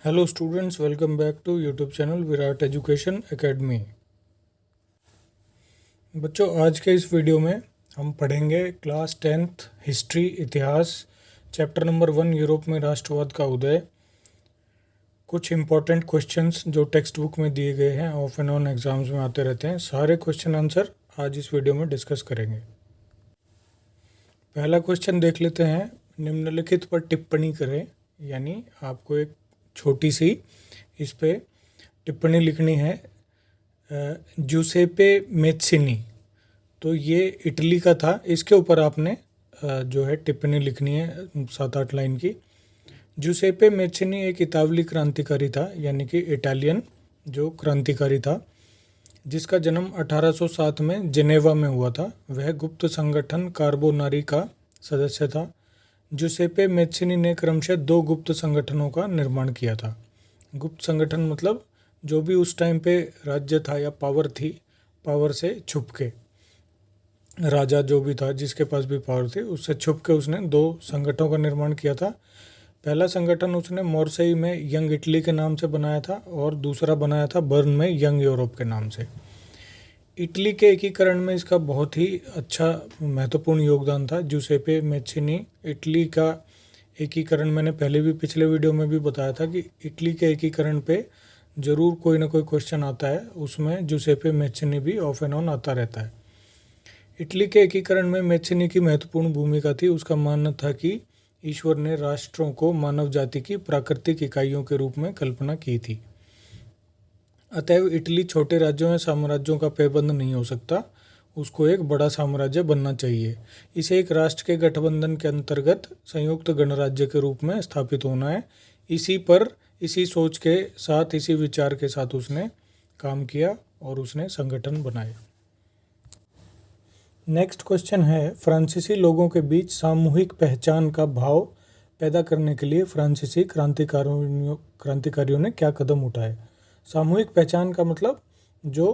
Hello students, welcome back to YouTube channel Virat education academy. बच्चों, आज के इस वीडियो में हम पढ़ेंगे क्लास 10th हिस्ट्री इतिहास चैप्टर नंबर 1 यूरोप में राष्ट्रवाद का उदय। कुछ इंपॉर्टेंट क्वेश्चंस जो टेक्स्ट बुक में दिए गए हैं, ऑफ एंड ऑन एग्जाम्स में आते रहते हैं। सारे क्वेश्चन आंसर आज इस वीडियो में डिस्कस करेंगे। पहला क्वेश्चन देख लेते हैं। निम्नलिखित पर टिप्पणी करें, यानी आपको एक छोटी सी इस पे टिप्पणी लिखनी है। जूसेपे मेत्सिनी, तो ये इटली का था। इसके ऊपर आपने जो है टिप्पणी लिखनी है 7-8 लाइन की। जूसेपे मेत्सिनी एक इतालवी क्रांतिकारी था, यानी कि इटालियन जो क्रांतिकारी था, जिसका जन्म 1807 में जेनेवा में हुआ था। वह गुप्त संगठन कार्बोनारी का सदस्य था। जूसेपे मेत्सिनी ने क्रमशः 2 गुप्त संगठनों का निर्माण किया था। गुप्त संगठन मतलब जो भी उस टाइम पे राज्य था या पावर थी, पावर से छुप के, राजा जो भी था जिसके पास भी पावर थी, उससे छुप के उसने 2 संगठनों का निर्माण किया था। पहला संगठन उसने मोर्सेई में यंग इटली के नाम से बनाया था और दूसरा बनाया था बर्न में यंग यूरोप के नाम से। इटली के एकीकरण में इसका बहुत ही अच्छा महत्वपूर्ण योगदान था। जूसेपे मेत्सिनी इटली का एकीकरण, मैंने पहले भी पिछले वीडियो में भी बताया था कि इटली के एकीकरण पे ज़रूर कोई ना कोई क्वेश्चन आता है, उसमें जूसेपे मेत्सिनी भी ऑफ एंड ऑन आता रहता है। इटली के एकीकरण में मेत्सिनी की महत्वपूर्ण भूमिका थी। उसका मानना था कि ईश्वर ने राष्ट्रों को मानव जाति की प्राकृतिक इकाइयों के रूप में कल्पना की थी। अतएव इटली छोटे राज्यों या साम्राज्यों का पैबंद नहीं हो सकता, उसको एक बड़ा साम्राज्य बनना चाहिए। इसे एक राष्ट्र के गठबंधन के अंतर्गत संयुक्त गणराज्य के रूप में स्थापित होना है। इसी सोच के साथ, इसी विचार के साथ उसने काम किया और उसने संगठन बनाए। नेक्स्ट क्वेश्चन है, फ्रांसीसी लोगों के बीच सामूहिक पहचान का भाव पैदा करने के लिए फ्रांसीसी क्रांतिकारियों ने क्या कदम उठाए। सामूहिक पहचान का मतलब जो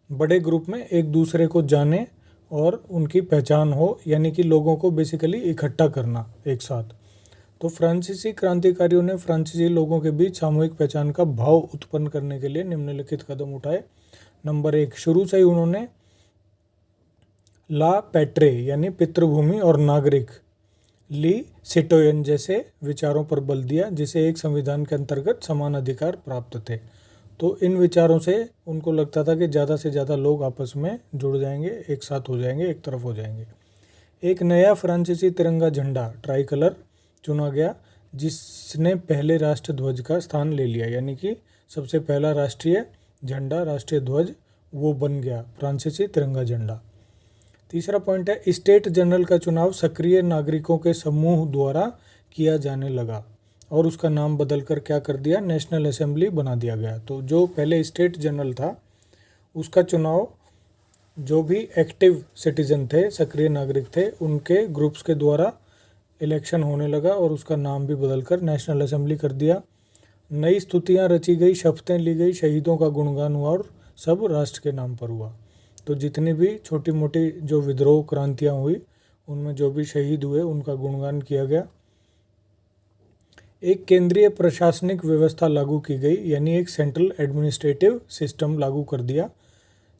बड़े ग्रुप में एक दूसरे को जाने और उनकी पहचान हो, यानी कि लोगों को बेसिकली इकट्ठा करना एक साथ। तो फ्रांसीसी क्रांतिकारियों ने फ्रांसीसी लोगों के बीच सामूहिक पहचान का भाव उत्पन्न करने के लिए निम्नलिखित कदम उठाए। नंबर 1, शुरू से ही उन्होंने ला पैट्रे यानी पितृभूमि और नागरिक, ली सिटोयन जैसे विचारों पर बल दिया, जिसे एक संविधान के अंतर्गत समान अधिकार प्राप्त थे। तो इन विचारों से उनको लगता था कि ज़्यादा से ज़्यादा लोग आपस में जुड़ जाएंगे, एक साथ हो जाएंगे, एक तरफ हो जाएंगे। एक नया फ्रांसीसी तिरंगा झंडा ट्राई कलर चुना गया, जिसने पहले राष्ट्र ध्वज का स्थान ले लिया, यानी कि सबसे पहला राष्ट्रीय झंडा, राष्ट्रीय ध्वज वो बन गया फ्रांसीसी तिरंगा झंडा। तीसरा पॉइंट है, स्टेट जनरल का चुनाव सक्रिय नागरिकों के समूह द्वारा किया जाने लगा और उसका नाम बदलकर क्या कर दिया, नेशनल असेंबली बना दिया गया। तो जो पहले स्टेट जनरल था उसका चुनाव जो भी एक्टिव सिटीजन थे, सक्रिय नागरिक थे, उनके ग्रुप्स के द्वारा इलेक्शन होने लगा और उसका नाम भी बदलकर नेशनल असेंबली कर दिया। नई स्तुतियाँ रची गई, शपथें ली गई, शहीदों का गुणगान हुआ और सब राष्ट्र के नाम पर हुआ। तो जितनी भी छोटी मोटी जो विद्रोह क्रांतियाँ हुई, उनमें जो भी शहीद हुए उनका गुणगान किया गया। एक केंद्रीय प्रशासनिक व्यवस्था लागू की गई, यानी एक सेंट्रल एडमिनिस्ट्रेटिव सिस्टम लागू कर दिया,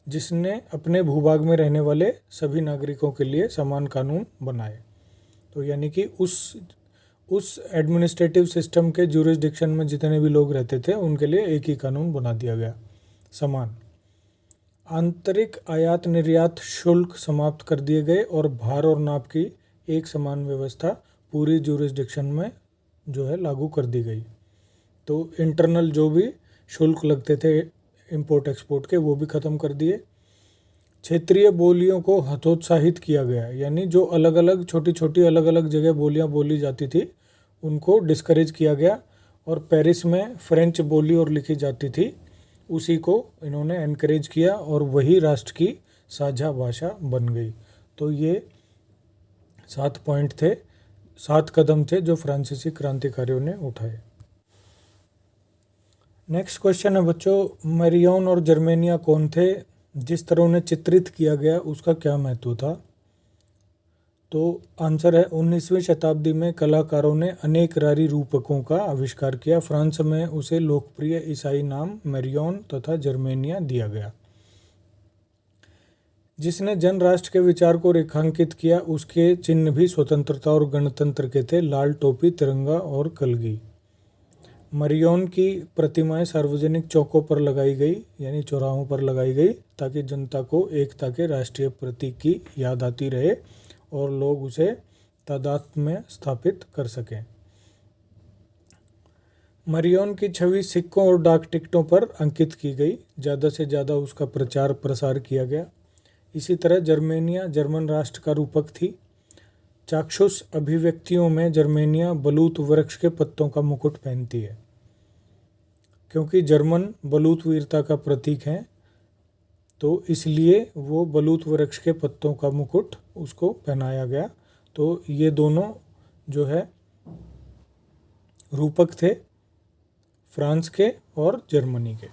जिसने अपने भूभाग में रहने वाले सभी नागरिकों के लिए समान कानून बनाए। तो यानी कि उस एडमिनिस्ट्रेटिव सिस्टम के ज्यूरिसडिक्शन में जितने भी लोग रहते थे उनके लिए एक ही कानून बना दिया गया, समान। आंतरिक आयात निर्यात शुल्क समाप्त कर दिए गए और भार और नाप की एक समान व्यवस्था पूरी ज्यूरिसडिक्शन में जो है लागू कर दी गई। तो इंटरनल जो भी शुल्क लगते थे इंपोर्ट एक्सपोर्ट के, वो भी ख़त्म कर दिए। क्षेत्रीय बोलियों को हतोत्साहित किया गया, यानी जो अलग अलग छोटी छोटी अलग अलग जगह बोलियां बोली जाती थी उनको डिस्करेज किया गया। और पेरिस में फ्रेंच बोली और लिखी जाती थी, उसी को इन्होंने एनकरेज किया और वही राष्ट्र की साझा भाषा बन गई। तो ये 7 पॉइंट थे, 7 कदम थे जो फ्रांसीसी क्रांतिकारियों ने उठाए। नेक्स्ट क्वेश्चन है बच्चों, मैरियन और जर्मेनिया कौन थे, जिस तरह उन्हें चित्रित किया गया उसका क्या महत्व था। तो आंसर है 19वीं शताब्दी में कलाकारों ने अनेक रारी रूपकों का आविष्कार किया। फ्रांस में उसे लोकप्रिय ईसाई नाम मैरियन तथा जर्मेनिया दिया गया। जिसने जन राष्ट्र के विचार को रेखांकित किया उसके चिन्ह भी स्वतंत्रता और गणतंत्र के थे, लाल टोपी, तिरंगा और कलगी। मरियन की प्रतिमाएं सार्वजनिक चौकों पर लगाई गई यानी चौराहों पर लगाई गई ताकि जनता को एकता के राष्ट्रीय प्रतीक की याद आती रहे और लोग उसे तादाद में स्थापित कर सकें। मरियन की छवि सिक्कों और डाक टिकटों पर अंकित की गई, ज़्यादा से ज़्यादा उसका प्रचार प्रसार किया गया। इसी तरह जर्मेनिया जर्मन राष्ट्र का रूपक थी। चाक्षुष अभिव्यक्तियों में जर्मेनिया बलूत वृक्ष के पत्तों का मुकुट पहनती है, क्योंकि जर्मन बलूत वीरता का प्रतीक है, तो इसलिए वो बलूत वृक्ष के पत्तों का मुकुट उसको पहनाया गया। तो ये दोनों जो है रूपक थे फ्रांस के और जर्मनी के।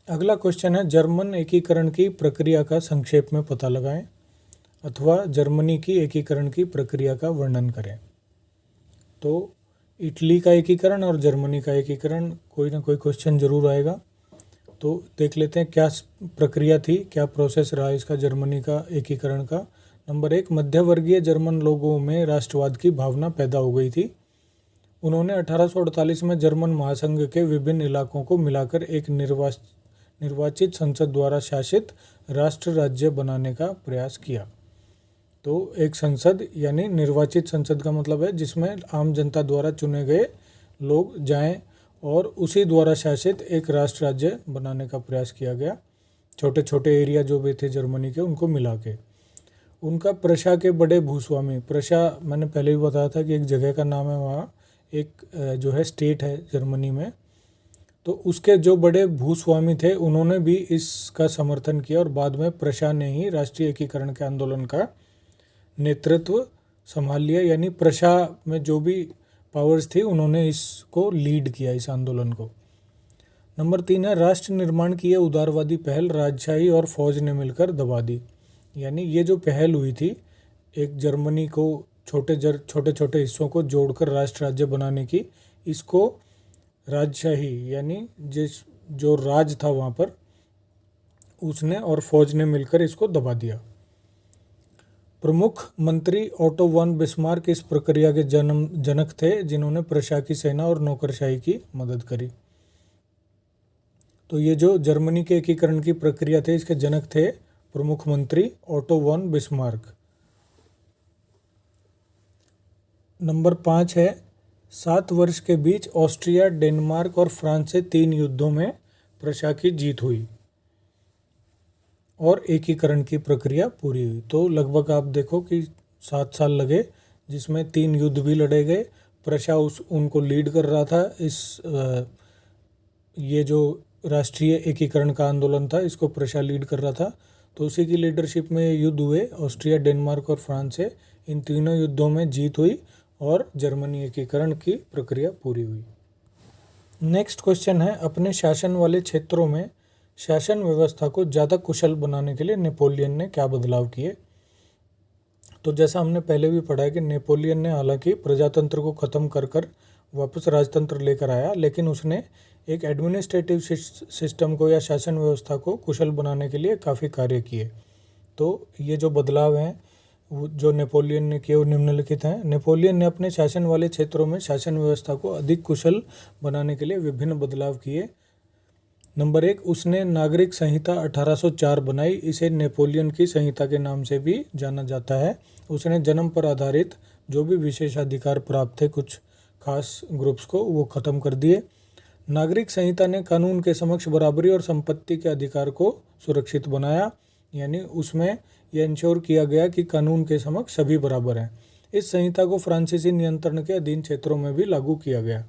अगला क्वेश्चन है जर्मन एकीकरण की प्रक्रिया का संक्षेप में पता लगाएं अथवा जर्मनी की एकीकरण की प्रक्रिया का वर्णन करें। तो इटली का एकीकरण और जर्मनी का एकीकरण कोई ना कोई क्वेश्चन जरूर आएगा। तो देख लेते हैं क्या प्रक्रिया थी, क्या प्रोसेस रहा इसका जर्मनी का एकीकरण का। नंबर 1, मध्यवर्गीय जर्मन लोगों में राष्ट्रवाद की भावना पैदा हो गई थी। उन्होंने 1848 में जर्मन महासंघ के विभिन्न इलाकों को मिलाकर एक निर्वाचित संसद द्वारा शासित राष्ट्र राज्य बनाने का प्रयास किया। तो एक संसद यानी निर्वाचित संसद का मतलब है जिसमें आम जनता द्वारा चुने गए लोग जाएं और उसी द्वारा शासित एक राष्ट्र राज्य बनाने का प्रयास किया गया। छोटे छोटे एरिया जो भी थे जर्मनी के उनको मिला के। उनका प्रशा के बड़े भूस्वामी, प्रशा मैंने पहले भी बताया था कि एक जगह का नाम है, वहाँ एक जो है स्टेट है जर्मनी में, तो उसके जो बड़े भूस्वामी थे उन्होंने भी इसका समर्थन किया और बाद में प्रशा ने ही राष्ट्रीय एकीकरण के आंदोलन का नेतृत्व संभाल लिया। यानी प्रशा में जो भी पावर्स थी उन्होंने इसको लीड किया, इस आंदोलन को। नंबर 3 है राष्ट्र निर्माण की यह उदारवादी पहल राजशाही और फौज ने मिलकर दबा दी। यानी ये जो पहल हुई थी एक जर्मनी को छोटे छोटे हिस्सों को जोड़कर राष्ट्र राज्य बनाने की, इसको राजशाही यानी जो राज था वहाँ पर उसने और फौज ने मिलकर इसको दबा दिया। प्रमुख मंत्री ओटो वन बिस्मार्क इस प्रक्रिया के जनक थे, जिन्होंने प्रशा की सेना और नौकरशाही की मदद करी। तो ये जो जर्मनी के एकीकरण की प्रक्रिया थे इसके जनक थे प्रमुख मंत्री ओटो वन बिस्मार्क। नंबर 5 है 7 वर्ष के बीच ऑस्ट्रिया, डेनमार्क और फ्रांस से 3 युद्धों में प्रशा की जीत हुई और एकीकरण की प्रक्रिया पूरी हुई। तो लगभग आप देखो कि 7 साल लगे, जिसमें 3 युद्ध भी लड़े गए। प्रशा उनको लीड कर रहा था। ये जो राष्ट्रीय एकीकरण का आंदोलन था इसको प्रशा लीड कर रहा था, तो उसी की लीडरशिप में युद्ध हुए ऑस्ट्रिया, डेनमार्क और फ्रांस से। इन तीनों युद्धों में जीत हुई और जर्मनी एकीकरण की प्रक्रिया पूरी हुई। नेक्स्ट क्वेश्चन है अपने शासन वाले क्षेत्रों में शासन व्यवस्था को ज़्यादा कुशल बनाने के लिए नेपोलियन ने क्या बदलाव किए। तो जैसा हमने पहले भी पढ़ा है कि नेपोलियन ने हालांकि प्रजातंत्र को ख़त्म कर वापस राजतंत्र लेकर आया, लेकिन उसने एक एडमिनिस्ट्रेटिव सिस्टम को या शासन व्यवस्था को कुशल बनाने के लिए काफ़ी कार्य किए। तो ये जो बदलाव हैं जो नेपोलियन ने किए वो निम्नलिखित हैं। नेपोलियन ने अपने शासन वाले क्षेत्रों में शासन व्यवस्था को अधिक कुशल बनाने के लिए विभिन्न बदलाव किए। नंबर 1, उसने नागरिक संहिता 1804 बनाई। इसे नेपोलियन की संहिता के नाम से भी जाना जाता है। उसने जन्म पर आधारित जो भी विशेषाधिकार प्राप्त थे कुछ खास ग्रुप्स को, वो ख़त्म कर दिए। नागरिक संहिता ने कानून के समक्ष बराबरी और संपत्ति के अधिकार को सुरक्षित बनाया। यानी उसमें यह इंश्योर किया गया कि कानून के समक्ष सभी बराबर हैं। इस संहिता को फ्रांसीसी नियंत्रण के अधीन क्षेत्रों में भी लागू किया गया।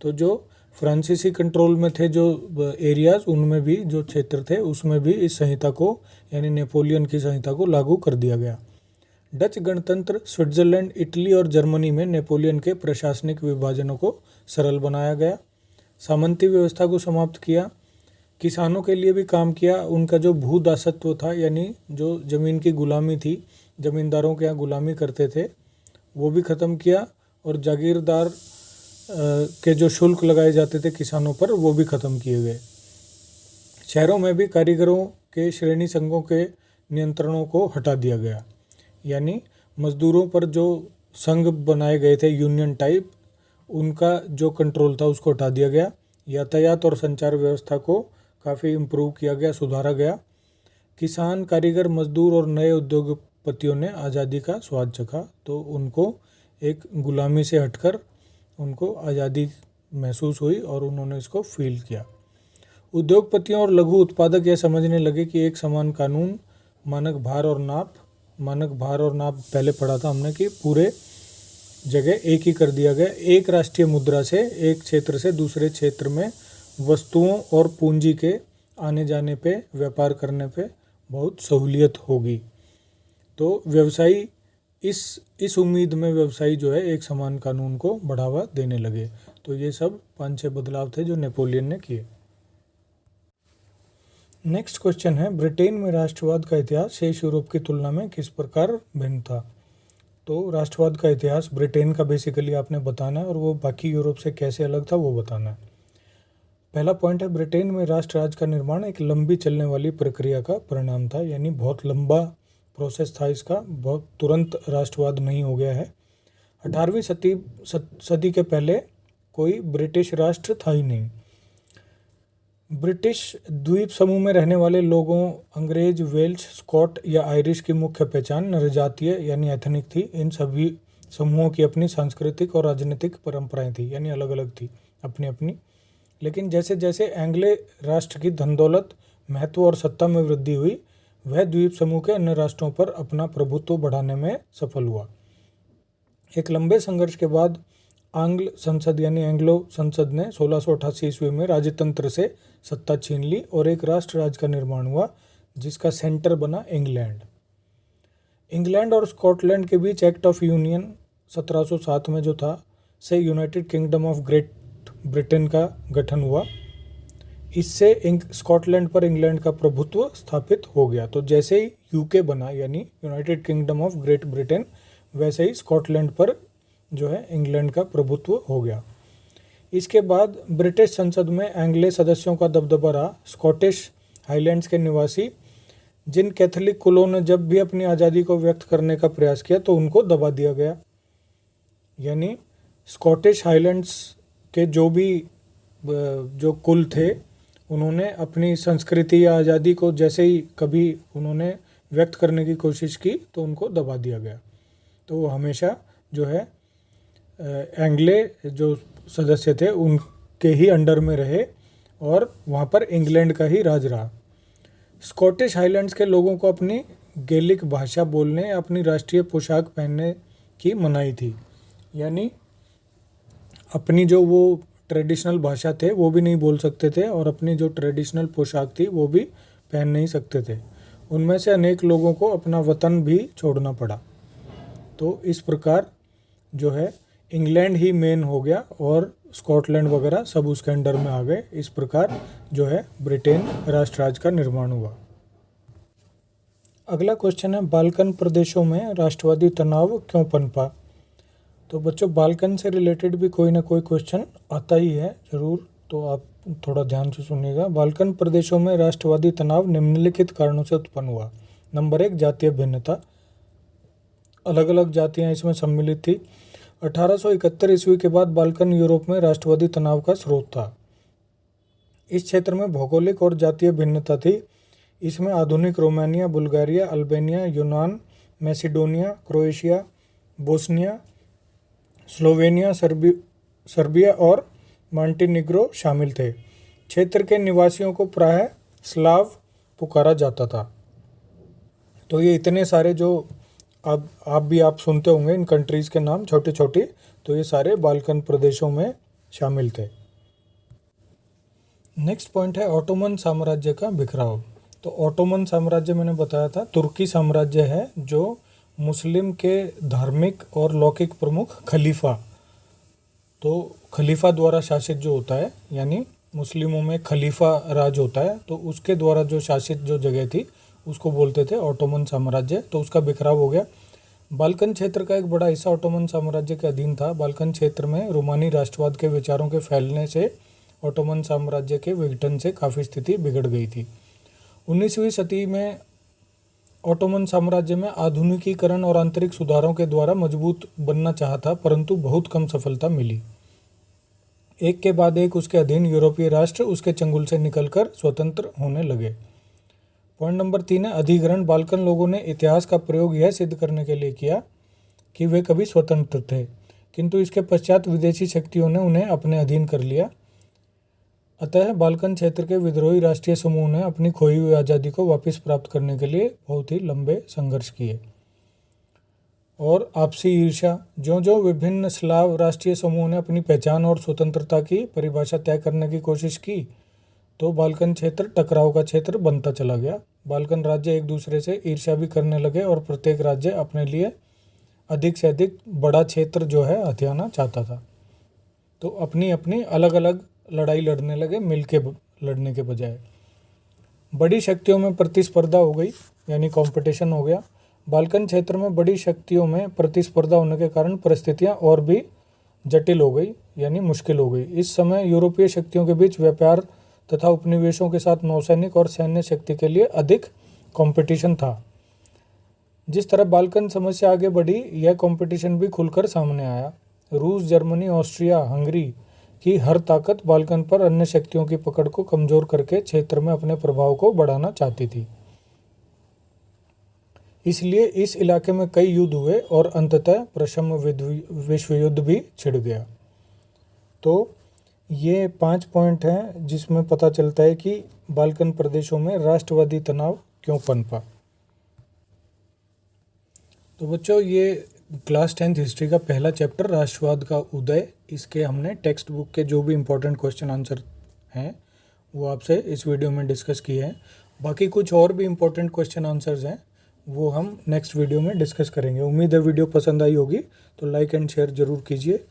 तो जो फ्रांसीसी कंट्रोल में थे जो एरियाज, उनमें भी जो क्षेत्र थे उसमें भी इस संहिता को यानी नेपोलियन की संहिता को लागू कर दिया गया। डच गणतंत्र, स्विट्जरलैंड, इटली और जर्मनी में नेपोलियन के प्रशासनिक विभाजनों को सरल बनाया गया। सामंती व्यवस्था को समाप्त किया। किसानों के लिए भी काम किया। उनका जो भू दासत्व था, यानी जो ज़मीन की गुलामी थी, ज़मींदारों के यहाँ गुलामी करते थे, वो भी ख़त्म किया। और जागीरदार के जो शुल्क लगाए जाते थे किसानों पर, वो भी ख़त्म किए गए। शहरों में भी कारीगरों के श्रेणी संघों के नियंत्रणों को हटा दिया गया, यानी मजदूरों पर जो संघ बनाए गए थे यूनियन टाइप, उनका जो कंट्रोल था उसको हटा दिया गया। यातायात और संचार व्यवस्था को काफ़ी इम्प्रूव किया गया, सुधारा गया। किसान, कारीगर, मजदूर और नए उद्योगपतियों ने आज़ादी का स्वाद चखा, तो उनको एक गुलामी से हटकर उनको आज़ादी महसूस हुई और उन्होंने इसको फील किया। उद्योगपतियों और लघु उत्पादक यह समझने लगे कि एक समान कानून, मानक भार और नाप पहले पढ़ा था हमने कि पूरे जगह एक ही कर दिया गया। एक राष्ट्रीय मुद्रा से एक क्षेत्र से दूसरे क्षेत्र में वस्तुओं और पूंजी के आने जाने पे, व्यापार करने पे बहुत सहूलियत होगी। तो व्यवसायी इस उम्मीद में व्यवसायी जो है एक समान कानून को बढ़ावा देने लगे। तो ये सब 5-6 बदलाव थे जो नेपोलियन ने किए। नेक्स्ट क्वेश्चन है, ब्रिटेन में राष्ट्रवाद का इतिहास शेष यूरोप की तुलना में किस प्रकार भिन्न था। तो राष्ट्रवाद का इतिहास ब्रिटेन का बेसिकली आपने बताना है और वो बाकी यूरोप से कैसे अलग था वो बताना है। पहला पॉइंट है, ब्रिटेन में राष्ट्र राज्य का निर्माण एक लंबी चलने वाली प्रक्रिया का परिणाम था, यानी बहुत लंबा प्रोसेस था इसका, बहुत तुरंत राष्ट्रवाद नहीं हो गया है। 18वीं सदी के पहले कोई ब्रिटिश राष्ट्र था ही नहीं। ब्रिटिश द्वीप समूह में रहने वाले लोगों, अंग्रेज, वेल्श, स्कॉट या आयरिश की मुख्य पहचान नरजातीय यानी एथनिक थी। इन सभी समूहों की अपनी सांस्कृतिक और राजनीतिक परंपराएं थी, यानी अलग अलग थी अपनी अपनी। लेकिन जैसे जैसे एंग्ले राष्ट्र की धन दौलत, महत्व और सत्ता में वृद्धि हुई, वह द्वीप समूह के अन्य राष्ट्रों पर अपना प्रभुत्व बढ़ाने में सफल हुआ। एक लंबे संघर्ष के बाद आंग्ल संसद यानी एंग्लो संसद ने 1688 ईस्वी में राजतंत्र से सत्ता छीन ली और एक राष्ट्र राज्य का निर्माण हुआ, जिसका सेंटर बना इंग्लैंड। इंग्लैंड और स्कॉटलैंड के बीच एक्ट ऑफ यूनियन 1707 में जो था से United kingdom of great Britain का गठन हुआ। इससे स्कॉटलैंड पर इंग्लैंड का प्रभुत्व स्थापित हो गया। तो जैसे ही यूके बना यानी United kingdom of great Britain, वैसे ही स्कॉटलैंड पर जो है इंग्लैंड का प्रभुत्व हो गया। इसके बाद ब्रिटिश संसद में एंग्ले सदस्यों का दबदबा रहा। स्कॉटिश हाईलैंड्स के निवासी जिन कैथोलिक कुलों ने जब भी अपनी आज़ादी को व्यक्त करने का प्रयास किया तो उनको दबा दिया गया। यानी स्कॉटिश हाईलैंड्स के जो कुल थे, उन्होंने अपनी संस्कृति या आज़ादी को जैसे ही कभी उन्होंने व्यक्त करने की कोशिश की तो उनको दबा दिया गया। तो वो हमेशा जो है एंग्ले जो सदस्य थे उनके ही अंडर में रहे और वहाँ पर इंग्लैंड का ही राज रहा। स्कॉटिश हाईलैंड्स के लोगों को अपनी गैलिक भाषा बोलने, अपनी राष्ट्रीय पोशाक पहनने की मनाही थी, यानी अपनी जो वो ट्रेडिशनल भाषा थे वो भी नहीं बोल सकते थे और अपनी जो ट्रेडिशनल पोशाक थी वो भी पहन नहीं सकते थे। उनमें से अनेक लोगों को अपना वतन भी छोड़ना पड़ा। तो इस प्रकार जो है इंग्लैंड ही मेन हो गया और स्कॉटलैंड वगैरह सब उसके अंडर में आ गए। इस प्रकार जो है ब्रिटेन राष्ट्र राज्य का निर्माण हुआ। अगला क्वेश्चन है, बाल्कन प्रदेशों में राष्ट्रवादी तनाव क्यों पनपा। तो बच्चों, बाल्कन से रिलेटेड भी कोई ना कोई क्वेश्चन आता ही है ज़रूर, तो आप थोड़ा ध्यान से सुनिएगा। बाल्कन प्रदेशों में राष्ट्रवादी तनाव निम्नलिखित कारणों से उत्पन्न हुआ। नंबर 1, जातीय भिन्नता। अलग अलग जातियाँ इसमें सम्मिलित थी। 1871 ईस्वी के बाद बाल्कन यूरोप में राष्ट्रवादी तनाव का स्रोत था। इस क्षेत्र में भौगोलिक और जातीय भिन्नता थी। इसमें आधुनिक रोमानिया, बुल्गारिया, अल्बानिया, यूनान, Macedonia, Croatia, Bosnia, Slovenia, Serbia और मॉन्टेनिग्रो शामिल थे। क्षेत्र के निवासियों को प्रायः स्लाव पुकारा जाता था। तो ये इतने सारे जो अब आप सुनते होंगे इन कंट्रीज़ के नाम छोटे छोटे, तो ये सारे बाल्कन प्रदेशों में शामिल थे। नेक्स्ट पॉइंट है, ऑटोमन साम्राज्य का बिखराव। तो ऑटोमन साम्राज्य मैंने बताया था तुर्की साम्राज्य है जो मुस्लिम के धार्मिक और लौकिक प्रमुख खलीफा, तो खलीफा द्वारा शासित जो होता है, यानी मुस्लिमों में खलीफा राज होता है, तो उसके द्वारा जो शासित जो जगह थी उसको बोलते थे ऑटोमन साम्राज्य। तो उसका बिखराव हो गया। बाल्कन क्षेत्र का एक बड़ा हिस्सा ऑटोमन साम्राज्य के अधीन था। बाल्कन क्षेत्र में रोमानी राष्ट्रवाद के विचारों के फैलने से ऑटोमन साम्राज्य के विघटन से काफ़ी स्थिति बिगड़ गई थी। 19वीं सदी में ऑटोमन साम्राज्य में आधुनिकीकरण और आंतरिक सुधारों के द्वारा मजबूत बनना चाहा था, परंतु बहुत कम सफलता मिली। एक के बाद एक उसके अधीन यूरोपीय राष्ट्र उसके चंगुल से निकलकर स्वतंत्र होने लगे। पॉइंट नंबर 3 है अधिग्रहण। बाल्कन लोगों ने इतिहास का प्रयोग यह सिद्ध करने के लिए किया कि वे कभी स्वतंत्र थे, किंतु इसके पश्चात विदेशी शक्तियों ने उन्हें अपने अधीन कर लिया। अतः बाल्कन क्षेत्र के विद्रोही राष्ट्रीय समूह ने अपनी खोई हुई आज़ादी को वापस प्राप्त करने के लिए बहुत ही लंबे संघर्ष किए। और आपसी ईर्ष्या। ज्यों ज्यों विभिन्न स्लाव राष्ट्रीय समूहों ने अपनी पहचान और स्वतंत्रता की परिभाषा तय करने की कोशिश की, तो बाल्कन क्षेत्र टकराव का क्षेत्र बनता चला गया। बाल्कन राज्य एक दूसरे से ईर्ष्या भी करने लगे और प्रत्येक राज्य अपने लिए अधिक से अधिक बड़ा क्षेत्र जो है हथियाना चाहता था। तो अपनी अपनी अलग अलग लड़ाई लड़ने लगे, मिलके लड़ने के बजाय। बड़ी शक्तियों में प्रतिस्पर्धा हो गई, यानी कंपटीशन हो गया। बाल्कन क्षेत्र में बड़ी शक्तियों में प्रतिस्पर्धा होने के कारण परिस्थितियां और भी जटिल हो गई, यानी मुश्किल हो गई। इस समय यूरोपीय शक्तियों के बीच व्यापार तथा उपनिवेशों के साथ नौसैनिक और सैन्य शक्ति के लिए अधिक कंपटीशन था। जिस तरह बाल्कन समस्या आगे बढ़ी, यह कंपटीशन भी खुलकर सामने आया। रूस, जर्मनी, ऑस्ट्रिया, हंगरी की हर ताकत बाल्कन पर अन्य शक्तियों की पकड़ को कमजोर करके क्षेत्र में अपने प्रभाव को बढ़ाना चाहती थी। इसलिए इस इलाके में कई युद्ध हुए और अंततः प्रथम विश्व युद्ध भी छिड़ गया। तो ये 5 पॉइंट हैं जिसमें पता चलता है कि बाल्कन प्रदेशों में राष्ट्रवादी तनाव क्यों पनपा। तो बच्चों, ये क्लास 10th हिस्ट्री का पहला चैप्टर राष्ट्रवाद का उदय, इसके हमने टेक्स्ट बुक के जो भी इम्पोर्टेंट क्वेश्चन आंसर हैं वो आपसे इस वीडियो में डिस्कस किए हैं। बाकी कुछ और भी इम्पोर्टेंट क्वेश्चन आंसर्स हैं, वो हम नेक्स्ट वीडियो में डिस्कस करेंगे। उम्मीद है वीडियो पसंद आई होगी, तो लाइक एंड शेयर ज़रूर कीजिए।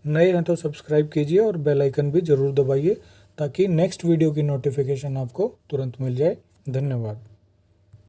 नए हैं तो सब्सक्राइब कीजिए और बेल आइकन भी ज़रूर दबाइए, ताकि नेक्स्ट वीडियो की नोटिफिकेशन आपको तुरंत मिल जाए। धन्यवाद।